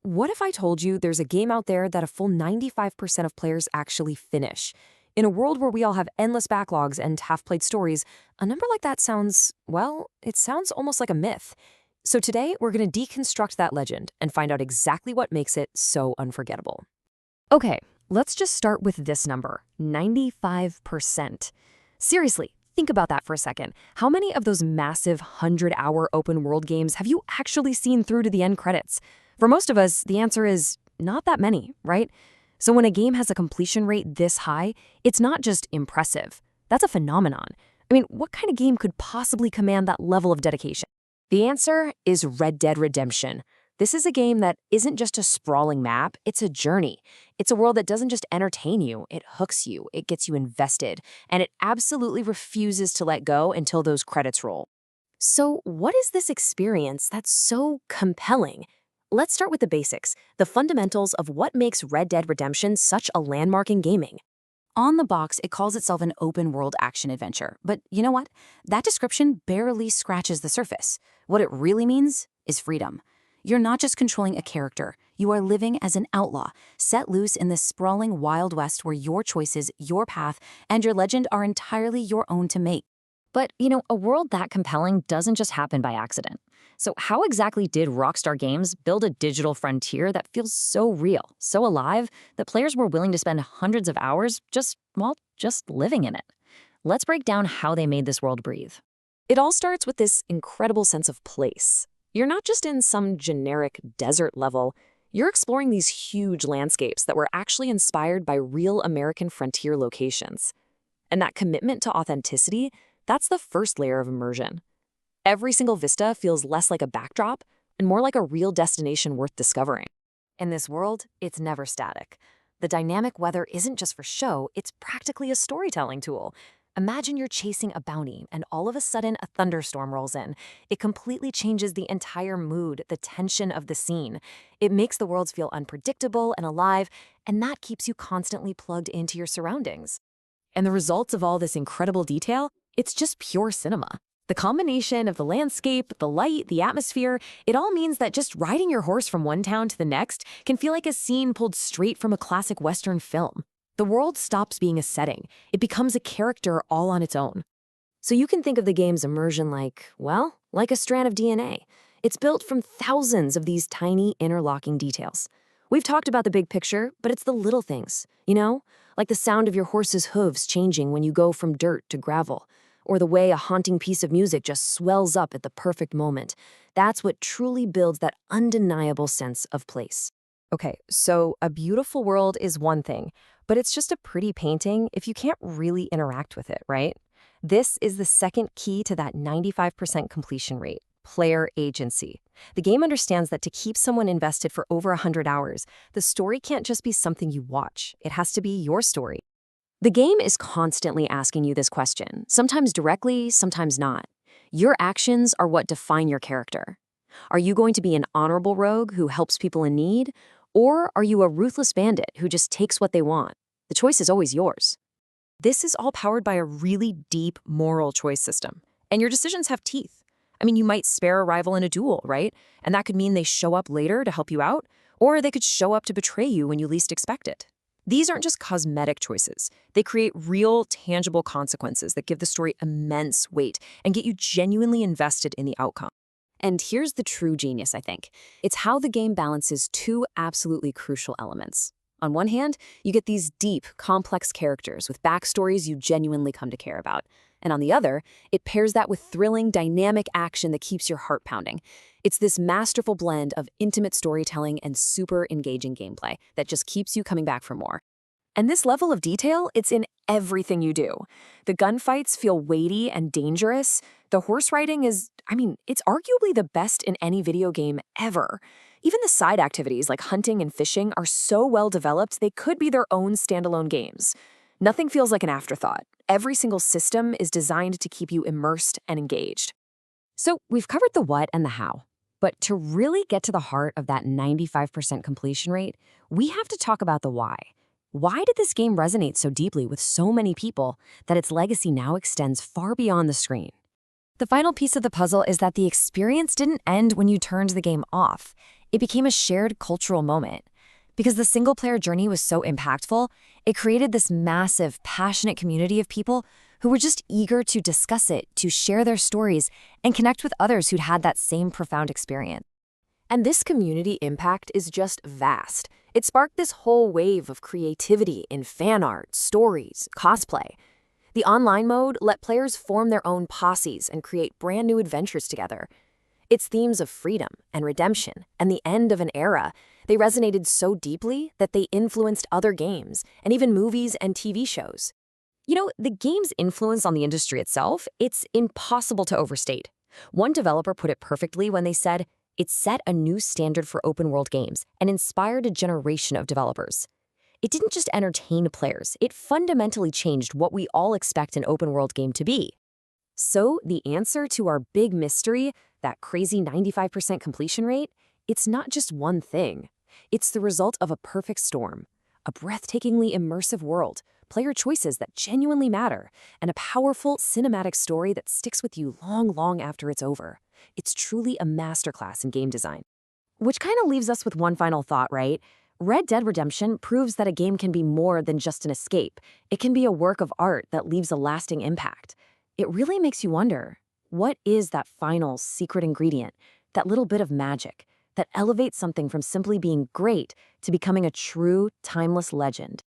What if I told you there's a game out there that a full 95% of players actually finish? In a world where we all have endless backlogs and half-played stories, a number like that sounds, well, it sounds almost like a myth. So today, we're going to deconstruct that legend and find out exactly what makes it so unforgettable. Okay, let's just start with this number, 95%. Seriously, think about that for a second. How many of those massive 100-hour open-world games have you actually seen through to the end credits? For most of us, the answer is not that many, right? So when a game has a completion rate this high, it's not just impressive. That's a phenomenon. I mean, what kind of game could possibly command that level of dedication? The answer is Red Dead Redemption. This is a game that isn't just a sprawling map, it's a journey. It's a world that doesn't just entertain you, it hooks you, it gets you invested, and it absolutely refuses to let go until those credits roll. So what is this experience that's so compelling? Let's start with the basics, the fundamentals of what makes Red Dead Redemption such a landmark in gaming. On the box, it calls itself an open-world action-adventure. But you know what? That description barely scratches the surface. What it really means is freedom. You're not just controlling a character. You are living as an outlaw, set loose in this sprawling Wild West where your choices, your path, and your legend are entirely your own to make. But, a world that compelling doesn't just happen by accident. So how exactly did Rockstar Games build a digital frontier that feels so real, so alive, that players were willing to spend hundreds of hours just living in it? Let's break down how they made this world breathe. It all starts with this incredible sense of place. You're not just in some generic desert level, you're exploring these huge landscapes that were actually inspired by real American frontier locations. And that commitment to authenticity, that's the first layer of immersion. Every single vista feels less like a backdrop and more like a real destination worth discovering. In this world, it's never static. The dynamic weather isn't just for show, it's practically a storytelling tool. Imagine you're chasing a bounty and all of a sudden a thunderstorm rolls in. It completely changes the entire mood, the tension of the scene. It makes the worlds feel unpredictable and alive, and that keeps you constantly plugged into your surroundings. And the results of all this incredible detail, it's just pure cinema. The combination of the landscape, the light, the atmosphere, it all means that just riding your horse from one town to the next can feel like a scene pulled straight from a classic Western film. The world stops being a setting. It becomes a character all on its own. So you can think of the game's immersion like a strand of DNA. It's built from thousands of these tiny interlocking details. We've talked about the big picture, but it's the little things, like the sound of your horse's hooves changing when you go from dirt to gravel, or the way a haunting piece of music just swells up at the perfect moment. That's what truly builds that undeniable sense of place. Okay, so a beautiful world is one thing, but it's just a pretty painting if you can't really interact with it, right? This is the second key to that 95% completion rate, player agency. The game understands that to keep someone invested for over 100 hours, the story can't just be something you watch. It has to be your story. The game is constantly asking you this question, sometimes directly, sometimes not. Your actions are what define your character. Are you going to be an honorable rogue who helps people in need? Or are you a ruthless bandit who just takes what they want? The choice is always yours. This is all powered by a really deep moral choice system. And your decisions have teeth. I mean, you might spare a rival in a duel, right? And that could mean they show up later to help you out, or they could show up to betray you when you least expect it. These aren't just cosmetic choices. They create real, tangible consequences that give the story immense weight and get you genuinely invested in the outcome. And here's the true genius, I think. It's how the game balances two absolutely crucial elements. On one hand, you get these deep, complex characters with backstories you genuinely come to care about. And on the other, it pairs that with thrilling, dynamic action that keeps your heart pounding. It's this masterful blend of intimate storytelling and super engaging gameplay that just keeps you coming back for more. And this level of detail, it's in everything you do. The gunfights feel weighty and dangerous. The horse riding is, it's arguably the best in any video game ever. Even the side activities like hunting and fishing are so well developed they could be their own standalone games. Nothing feels like an afterthought. Every single system is designed to keep you immersed and engaged. So we've covered the what and the how. But to really get to the heart of that 95% completion rate, we have to talk about the why. Why did this game resonate so deeply with so many people that its legacy now extends far beyond the screen? The final piece of the puzzle is that the experience didn't end when you turned the game off. It became a shared cultural moment. Because the single-player journey was so impactful, it created this massive, passionate community of people who were just eager to discuss it, to share their stories, and connect with others who'd had that same profound experience. And this community impact is just vast. It sparked this whole wave of creativity in fan art, stories, cosplay. The online mode let players form their own posses and create brand new adventures together. Its themes of freedom and redemption and the end of an era, they resonated so deeply that they influenced other games and even movies and TV shows. The game's influence on the industry itself, it's impossible to overstate. One developer put it perfectly when they said, "It set a new standard for open-world games and inspired a generation of developers." It didn't just entertain players, it fundamentally changed what we all expect an open-world game to be. So, the answer to our big mystery, that crazy 95% completion rate, it's not just one thing. It's the result of a perfect storm, a breathtakingly immersive world, player choices that genuinely matter, and a powerful cinematic story that sticks with you long, long after it's over. It's truly a masterclass in game design. Which kind of leaves us with one final thought, right? Red Dead Redemption proves that a game can be more than just an escape. It can be a work of art that leaves a lasting impact. It really makes you wonder, what is that final secret ingredient, that little bit of magic, that elevates something from simply being great to becoming a true, timeless legend?